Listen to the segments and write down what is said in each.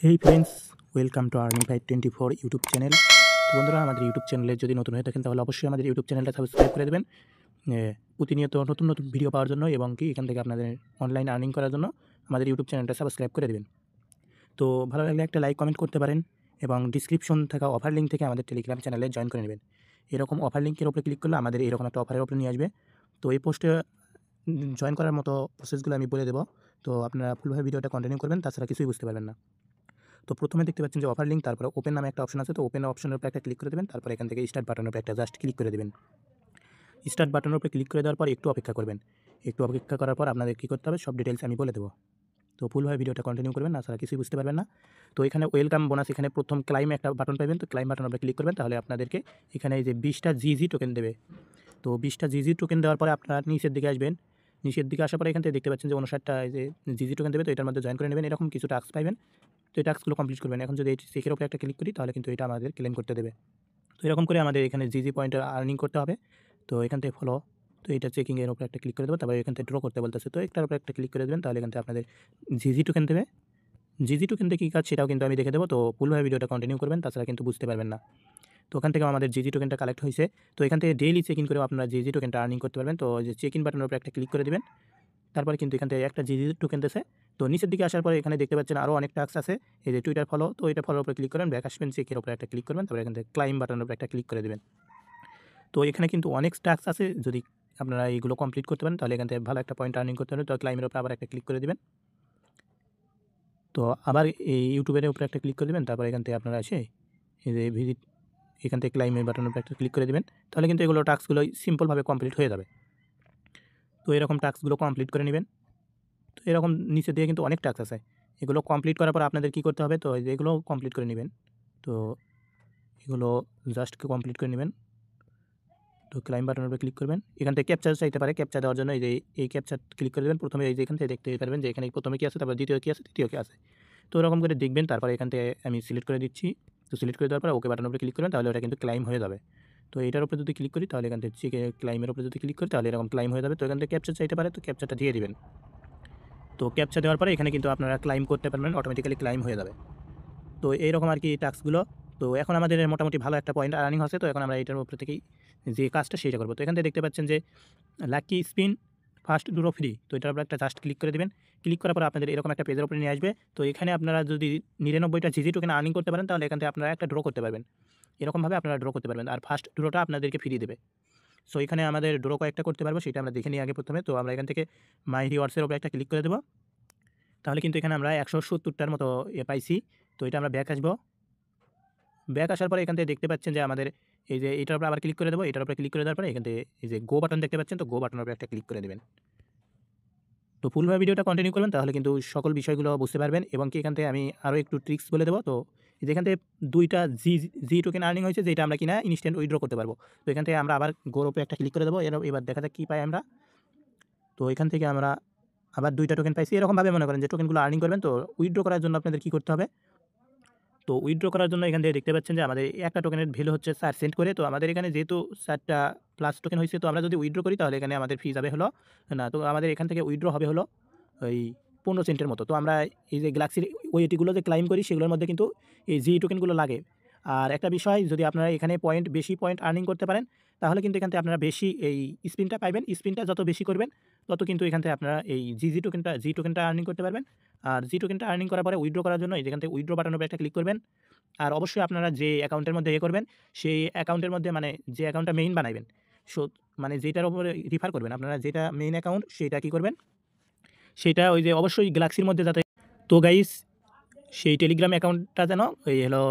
Hey friends, welcome to earning fight 24 YouTube channel. তো বন্ধুরা, আমাদের ইউটিউব চ্যানেলে যদি নতুন হয়ে থাকেন তাহলে অবশ্যই আমাদের ইউটিউব চ্যানেলটা সাবস্ক্রাইব করে দেবেন প্রতিনিয়ত নতুন নতুন ভিডিও পাওয়ার জন্য, এবং কি এখান থেকে আপনাদের অনলাইন আর্নিং করার জন্য আমাদের ইউটিউব চ্যানেলটা সাবস্ক্রাইব করে দেবেন। তো ভালো লাগলে একটা লাইক কমেন্ট করতে পারেন, এবং ডিসক্রিপশন থাকা অফার লিঙ্ক থেকে আমাদের টেলিগ্রাম চ্যানেলে জয়েন করে নেবেন। এরকম অফার লিঙ্কের উপরে ক্লিক করলে আমাদের এরকম একটা অফারের উপরে নিয়ে আসবে। তো এই পোস্টে জয়েন করার মতো প্রসেসগুলো আমি বলে দেবো। তো আপনারা ফুলভাবে ভিডিওটা কন্টিনিউ করবেন, তাছাড়া কিছুই বুঝতে পারবেন না। তো প্রথমে দেখতে পাচ্ছেন যে অফার লিঙ্ক, তারপরে ওপেন নামে একটা অপশন আছে। তো ওপেন অপশনের উপরে একটা ক্লিক করে দেবেন, তারপরে এখান থেকে স্টার্ট বাটনের উপরে একটা জাস্ট ক্লিক করে দেবেন। স্টার্ট বাটনের উপরে ক্লিক করে দেওয়ার পর একটু অপেক্ষা করবেন। একটু অপেক্ষা করার পর আপনাদের কী করতে হবে সব ডিটেলস আমি বলে দেবো। তো ফুলভাবে ভিডিওটা কন্টিনিউ করবেন, না ছাড়া কিছুই বুঝতে পারবেন না। তো এখানে ওয়েলকাম বোনাস, এখানে প্রথম ক্লাইমে একটা বাটন পাবেন। তো ক্লাইম বাটনের উপরে ক্লিক করবেন, তাহলে আপনাদেরকে এখানে এই যে 20টা জিজি টোকেন দেবে। তো 20টা জিজি টোকেন দেওয়ার পরে আপনারা নিচের দিকে আসবেন। নিচের দিকে আসার পরে এখান থেকে দেখতে পাচ্ছেন যে 59টা এই যে জিজি টোকেন দেবে। তো এটার মধ্যে জয়েন করে নেবেন, এরকম কিছু টাস্ক পাবেন। তো এই টাস্কগুলো কমপ্লিট করবেন। এখন যদি এই চেকের উপরে একটা ক্লিক করি, তাহলে কিন্তু এটা আমাদের ক্লেম করতে দেবে। তো এরকম করে আমাদের এখানে জিজি পয়েন্টের আর্নিং করতে হবে। তো এখান থেকে ফলো, তো এটা চেকিংয়ের উপরে একটা ক্লিক করে দেবো। তারপরে এখান থেকে ড্র করতে বলতেছে, তো একটার উপরে একটা ক্লিক করে দেবেন, তাহলে এখান থেকে আপনাদের জিজি টোকেন দেবে। জিজি টোকেন দিয়ে কী কাজ সেটাও কিন্তু আমি দেখে দেবো। তো ফুলভাবে ভিডিওটা কন্টিনিউ করবেন, তাছাড়া কিন্তু বুঝতে পারবেন না। তো ওখান থেকে আমাদের জিজি টোকেনটা কালেক্ট হয়েছে। তো এখান থেকে ডেইলি চেক ইন করেও আপনারা জিজি টোকেনটা আর্নিং করতে পারবেন। তো যে চেক ইন বাটনের উপরে একটা ক্লিক করে দেবেন, তারপরে কিন্তু এখান থেকে একটা জিজি টোকেন দিয়েছে। তো নিচের দিকে আসার পরে এখানে দেখতে পাচ্ছেন আরও অনেক টাস্ক আছে। এই যে টুইটার ফলো, তো এটা ফলোর উপরে ক্লিক করেন, ব্যাক আসবেন, চেকের উপরে একটা ক্লিক করবেন, তারপরে এখান থেকে ক্লাইম বাটনের উপরে একটা ক্লিক করে দেবেন। তো এখানে কিন্তু অনেক টাস্ক আছে, যদি আপনারা এইগুলো কমপ্লিট করতে পারেন তাহলে এখান থেকে ভালো একটা পয়েন্ট আর্নিং করতে পারেন। তো ক্লাইমের উপরে আবার একটা ক্লিক করে দেবেন। তো আবার এই ইউটিউবের উপরে একটা ক্লিক করে দেবেন, তারপরে এখান থেকে আপনারা এসে এই যে ভিজিট, এখান থেকে ক্লাইমের বাটনের উপরে একটা ক্লিক করে দেবেন, তাহলে কিন্তু এগুলো টাস্কগুলো সিম্পলভাবে কমপ্লিট হয়ে যাবে। তো এরকম টাস্কগুলো কমপ্লিট করে নেবেন। তো এরকম নিচে দিয়ে কিন্তু অনেক টাস্ক আছে, এগুলো কমপ্লিট করার পর আপনাদের কী করতে হবে, তো এগুলো কমপ্লিট করে নেবেন। তো এগুলো জাস্ট কমপ্লিট করে নেবেন। তো ক্লাইম বাটনের উপরে ক্লিক করবেন, এখান থেকে ক্যাপচা চাইতে পারে। ক্যাপচা দেওয়ার জন্য এই ক্যাপচা ক্লিক করে দেবেন। প্রথমে এই যে এখান থেকে দেখতে পারবেন যে এখানে প্রথমে কী আছে, তারপর দ্বিতীয় কী আছে, তৃতীয় কী আছে। তো এরকম করে দেখবেন, তারপরে এখান থেকে আমি সিলেক্ট করে দিচ্ছি। তো সিলেক্ট করে দেওয়ার পরে ওকে বাটনের উপরে ক্লিক করবেন, তাহলে ওটা কিন্তু ক্লাইম হয়ে যাবে। তো এটার উপরে যদি ক্লিক করি, তাহলে এখান থেকে ক্লাইমের উপরে যদি ক্লিক করি, তাহলে এরকম ক্লাইম হয়ে যাবে। তো এখান থেকে ক্যাপচা চাইতে পারে, তো ক্যাপচাটা দিয়ে দিবেন। তো ক্যাপচা দেওয়ার পরে এখানে কিন্তু আপনারা ক্লাইম করতে পারবেন, অটোমেটিক্যালি ক্লাইম হয়ে যাবে। তো এইরকম আর কি টাস্কগুলো। তো এখন আমাদের মোটামুটি ভালো একটা পয়েন্ট আর্নিং হচ্ছে। তো এখন আমরা এটার উপরে থেকেই যে কাজটা সেটা করবো। তো এখান থেকে দেখতে পাচ্ছেন যে lucky spin first draw free. তো এটার উপরে একটা জাস্ট ক্লিক করে দেবেন। ক্লিক করার পর আপনাদের এরকম একটা পেজের উপরে নিয়ে আসবে। তো এখানে আপনারা যদি 99টা জিজি টোকেন আর্নিং করতে পারেন, তাহলে এখান থেকে আপনারা একটা ড্র করতে পারবেন। এরকমভাবে আপনারা ড্র করতে পারবেন, আর ফার্স্ট ড্রটা আপনাদেরকে ফ্রি দেবে। সো এখানে আমাদের ড্র কয়েকটা করতে পারবো, সেটা আমরা দেখে নিই আগে প্রথমে। তো আমরা এখান থেকে মাই রিওয়ার্ডসের উপরে একটা ক্লিক করে দেবো, তাহলে কিন্তু এখানে আমরা 170টার মতো পাইছি। তো এটা আমরা ব্যাক আসবো। ব্যাক আসার পরে এখান থেকে দেখতে পাচ্ছেন যে আমাদের এই যে এটার উপরে আবার ক্লিক করে দেবো। এটার উপরে ক্লিক করে দেওয়ার পরে এখান থেকে এই যে গো বাটন দেখতে পাচ্ছেন, তো গো বাটনের উপরে একটা ক্লিক করে দেবেন। তো ফুলভাবে ভিডিওটা কন্টিনিউ করবেন, তাহলে কিন্তু সকল বিষয়গুলো বুঝতে পারবেন। এবং কি এখান থেকে আমি আরও একটু ট্রিক্স বলে দেবো। তো যেখান থেকে 2টা জি টোকেন আর্নিং হয়েছে, যেটা আমরা কিনা ইনস্ট্যান্ট উইথড্র করতে পারবো। তো এখান থেকে আমরা আবার গোর উপরে একটা ক্লিক করে দেবো। এবার দেখা যাক কী পাই আমরা। তো এখান থেকে আমরা আবার 2টা টোকেন পাইছি। এরকমভাবে মনে করেন যে টোকেনগুলো আর্নিং করবেন। তো উইথড্র করার জন্য আপনাদের কী করতে হবে, তো উইথড্র করার জন্য এখান থেকে দেখতে পাচ্ছেন যে আমাদের একটা টোকেনের ভ্যালু হচ্ছে 4 সেন্ট করে। তো আমাদের এখানে যেহেতু 4টা প্লাস টোকেন হয়েছে, তো আমরা যদি উইথড্র করি তাহলে এখানে আমাদের ফি যাবে হলো না। তো আমাদের এখান থেকে উইথড্র হবে হলো ওই 15 সেন্টের মতো। তো আমরা এই যে গ্যালাক্সির ওইটিগুলো যে ক্লাইম করি, সেগুলোর মধ্যে কিন্তু এই জি টোকেনগুলো লাগে। আর একটা বিষয়, যদি আপনারা এখানে বেশি পয়েন্ট আর্নিং করতে পারেন, তাহলে কিন্তু এখান থেকে আপনারা বেশি এই স্পিনটা পাইবেন। স্পিনটা যত বেশি করবেন, তত কিন্তু এখান থেকে আপনারা এই জি টোকেনটা আর্নিং করতে পারবেন। আর জি টোকেনটা আর্নিং করার পরে উইথড্র করার জন্য এখান থেকে উইথড্র বাটনের উপরে একটা ক্লিক করবেন। আর অবশ্যই আপনারা যে অ্যাকাউন্টের মধ্যে করবেন, সেই অ্যাকাউন্টের মধ্যে মানে যে অ্যাকাউন্টটা মেইন বানাইবেন, মানে যেটার উপরে রিফার করবেন, আপনারা যেটা মেইন অ্যাকাউন্ট সেইটা কী করবেন, সেইটা ওই যে অবশ্যই গ্যালাক্সির মধ্যে যাতে। তো গাইস, সেই টেলিগ্রাম অ্যাকাউন্টটা যেন এই হলো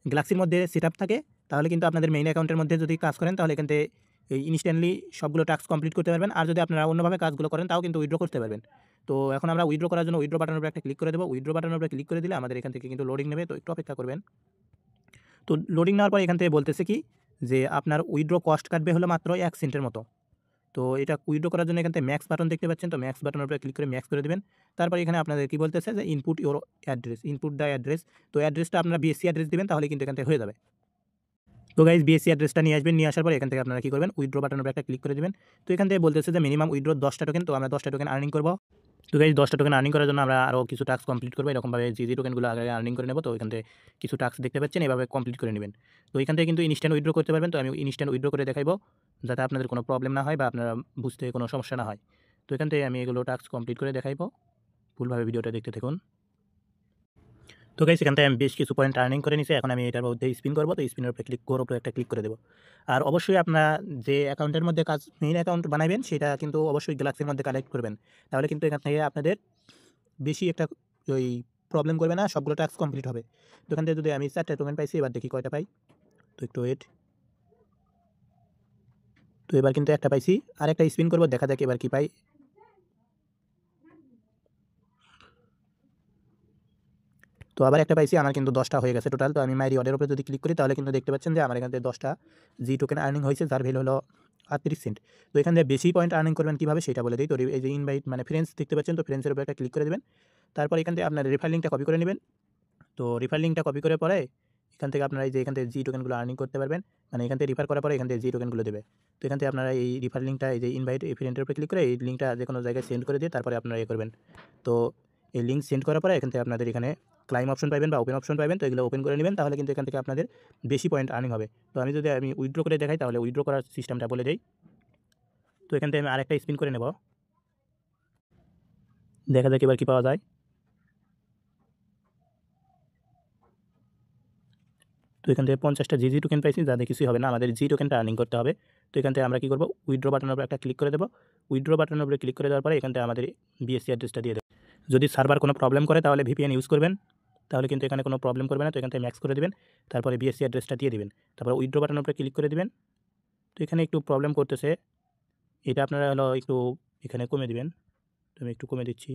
গ্যালাক্সির মধ্যে সেট আপ থাকে, তাহলে কিন্তু আপনাদের মেইন অ্যাকাউন্টের মধ্যে যদি কাজ করেন, তাহলে এখান থেকে এই ইনস্ট্যান্টলি সবগুলো টাস্ক কমপ্লিট করতে পারবেন। আর যদি আপনারা অন্যভাবে কাজগুলো করেন, তাও কিন্তু উইথড্র করতে পারবেন। তো এখন আমরা উইথড্র করার জন্য উইথড্র বাটনের উপরে একটা ক্লিক করে দেবো। উইথড্র বাটনের উপরে ক্লিক করে দিলে আমাদের এখান থেকে কিন্তু লোডিং নেবে, তো একটু অপেক্ষা করবেন। তো লোডিং নেওয়ার পরে এখান থেকে বলতেছে কি যে আপনার উইথড্র কস্ট কাটবে হলো মাত্র 1 সেন্টের মতো। তো এটা উইথড্র করার জন্য এখান থেকে ম্যাক্স বাটন দেখতে পাচ্ছেন, তো ম্যাক্স বাটনের উপরে ক্লিক করে ম্যাক্স করে দেবেন। তারপরে এখানে আপনাদের কি বলতেছে যে input your address, input the address. তো অ্যাড্রেসটা আপনারা বিএসসি অ্যাড্রেস দিবেন, তাহলে কিন্তু এখান থেকে হয়ে যাবে। তো গাইজ, বিএসসি অ্যাড্রেসটা নিয়ে আসবেন। নিয়ে আসার পরে এখান থেকে আপনারা কী করবেন, উইথড্র বাটনের উপরে একটা ক্লিক করে দেবেন। তো এখান থেকে বলতেছে যে মিনিমাম উইথড্র 10টা টোকেন। তো আমরা 10টা টোকেন আর্নিং করবো। তো গাইস 10টা টোকেন আর্নিং করার জন্য আমরা আরও কিছু টাস্ক কমপ্লিট করবো। এরকমভাবে জিজি টোকেনগুলো আগে আর্নিং করে নেব। তো এখান থেকে কিছু টাস্ক দেখতে পাচ্ছেন, এভাবে কমপ্লিট করে নেবেন। তো এখান থেকে কিন্তু ইনস্ট্যান্ট উইথড্র করতে পারবেন। তো আমি ইনস্ট্যান্ট উইথড্র করে দেখাইবো, যাতে আপনাদের কোনো প্রবলেম না হয় বা আপনারা বুঝতে কোনো সমস্যা না হয়। তো এখান থেকে আমি এগুলো টাস্ক কমপ্লিট করে দেখাইবো। ফুলভাবে ভিডিওটা দেখতে থাকুন। তো গাইস এখান থেকে আমি বেশ কিছু পয়েন্ট আর্নিং করে নিছি। এখন আমি এটার মধ্যে স্পিন করবো। তো স্পিনের উপরে একটা ক্লিক করে দেবো। আর অবশ্যই আপনারা যে অ্যাকাউন্টের মধ্যে মেইন অ্যাকাউন্ট বানাবেন সেটা কিন্তু অবশ্যই গ্যালাক্সির মধ্যে কানেক্ট করবেন। তাহলে কিন্তু এখান থেকে আপনাদের বেশি একটা ওই প্রবলেম করবে না, সবগুলো টাস্ক কমপ্লিট হবে। তো এখান থেকে যদি আমি 4টা টোকেন পাইছি, এবার দেখি কয়টা পাই। তো একটু ওয়েট। তো এবার কিন্তু একটা পাইছি, আর একটা স্পিন করবো, দেখা যাক এবার কি পাই। তো আবার একটা পাইছি, আমার কিন্তু 10টা হয়ে গেছে টোটাল। তো আমি মাই রিওয়ার্ডের উপরে যদি ক্লিক করি তাহলে কিন্তু দেখতে পাচ্ছেন যে আমার এখান থেকে 10টা জি টোকেন আর্নিং হয়েছে, যার ভ্যালু হলো 38 সেন্ট। তো এখান থেকে বেশি পয়েন্ট আর্নিং করবেন কীভাবে সেটা বলে দিই। তো এই যে ইনভাইট মানে ফ্রেন্ডস দেখতে পাচ্ছেন, তো ফ্রেন্ডসের উপরে একটা ক্লিক করে দেবেন। তারপর এখান থেকে আপনার রেফার লিঙ্কটা কপি করে নেবেন। তো রেফার লিঙ্কটা কপি করে পরে এখান থেকে আপনারা এই যে এখান থেকে জি টোকেনগুলো আর্নিং করতে পারবেন। মানে এখান থেকে রিফার করার পরে এখান থেকে জি টোকেনগুলো দেবে। তো এখান থেকে আপনারা এই রিফার লিঙ্কটা, এই যে ইনভাইট এই ফ্রেন্ডের উপরে ক্লিক করে এই লিঙ্কটা যে কোনো জায়গায় সেন্ড করে দিয়ে তারপরে আপনারা করবেন। তো এই লিঙ্ক সেন্ড করার পরে এখান থেকে আপনাদের এখানে ক্লাইম অপশন পাবেন বা ওপেন অপশন পাবেন। তো এগুলো ওপেন করে নেবেন, তাহলে কিন্তু এখান থেকে আপনাদের বেশি পয়েন্ট আর্নিং হবে। তো আমি যদি উইথড্র করে দেখাই তাহলে উইথড্র করার সিস্টেমটা বলে দেই। তো এখান থেকে আমি আরেকটা স্পিন করে নেব, দেখা যাক এবার কি পাওয়া যায়। তো এখান থেকে 50টা জিজি টোকেন পাইছি, যাতে কিছুই হবে না, আমাদের জি টোকেনটা আর্নিং করতে হবে। তো এখান থেকে আমরা কী করবো, উইথড্র বাটনের উপরে একটা ক্লিক করে দেবো। উইথড্র বাটনের উপরে ক্লিক করে দেওয়ার পরে এখান থেকে আমাদের বিএসসি অ্যাড্রেসটা দিয়ে দেবে। যদি সার্ভার কোনো প্রবলেম করে তাহলে ভিপিএন ইউজ করবেন, তাহলে কিন্তু এখানে কোনো প্রবলেম করবে না। তো এখান থেকে ম্যাক্স করে দেবেন, তারপরে বিএসসি অ্যাড্রেসটা দিয়ে দেবেন, তারপরে উইথড্র বাটনের উপরে ক্লিক করে দেবেন। তো এখানে একটু প্রবলেম করতেছে, এটা আপনারা হলো একটু এখানে কমে দিবেন। তো আমি একটু কমে দিচ্ছি।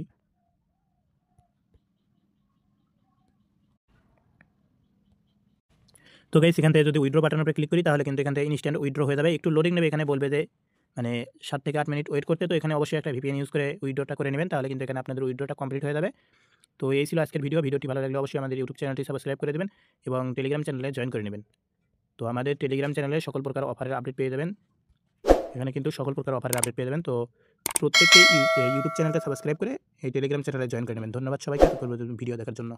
তো গাইস এখান থেকে যদি উইথড্র বাটনের উপরে ক্লিক করি তাহলে কিন্তু এখান থেকে ইনস্ট্যান্ট উইথড্র হয়ে যাবে। একটু লোডিং নেবে, এখানে বলবে যে মানে 7 থেকে 8 মিনিট ওয়েট করতে। তো এখানে অবশ্যই একটা ভিপিএন ইউজ করে উইথড্রটা করে নেবেন, তাহলে কিন্তু এখানে আপনাদের উইথড্রটা কমপ্লিট হয়ে যাবে। তো এই ছিল আজকের ভিডিওটি ভালো লাগলে অবশ্যই আমাদের ইউটিউব চ্যানেলটি সাবস্ক্রাইব করে দেবেন এবং টেলিগ্রাম চ্যানেলে জয়েন করে নেবেন। তো আমাদের টেলিগ্রাম চ্যানেলে সকল প্রকার অফারের আপডেট পেয়ে যাবেন। এখানে কিন্তু সকল প্রকার অফারের আপডেট পেয়ে যাবেন। তো প্রত্যেকেই ইউটিউব চ্যানেলটা সাবস্ক্রাইব করে এই টেলিগ্রাম চ্যানেলে জয়েন করে নেবেন। ধন্যবাদ সবাইকে ভিডিও দেখার জন্য।